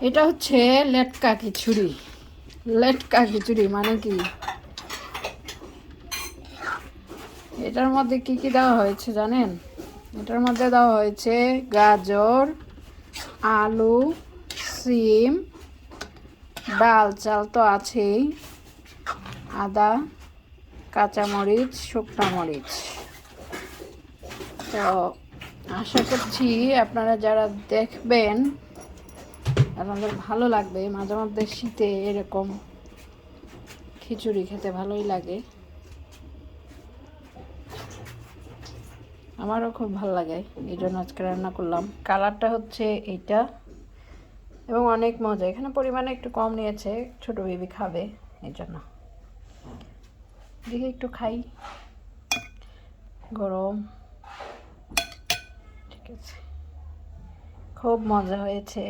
এটা হচ্ছে লেটকা খিচুড়ি। লেটকা খিচুড়ি মানে কি? এটার মধ্যে কি কি দেওয়া হয়েছে জানেন? এটার মধ্যে দেওয়া হয়েছে গাজর, আলু, সিম, ডাল চাল তো আছেই, আদা, কাঁচামরিচ, শুকনো মরিচ। তো আশা করছি আপনারা যারা দেখবেন আপনাদের ভালো লাগবে। মাঝে মধ্যে শীতে এরকম খিচুড়ি খেতে ভালোই লাগে, আমারও খুব ভালো লাগে, এই জন্য আজকে রান্না করলাম। কালারটা হচ্ছে এইটা এবং অনেক মজা। এখানে পরিমাণে একটু কম নিয়েছে, ছোট বেবি খাবে এই জন্য। দেখি একটু খাই, গরম। ঠিক আছে, খুব মজা হয়েছে।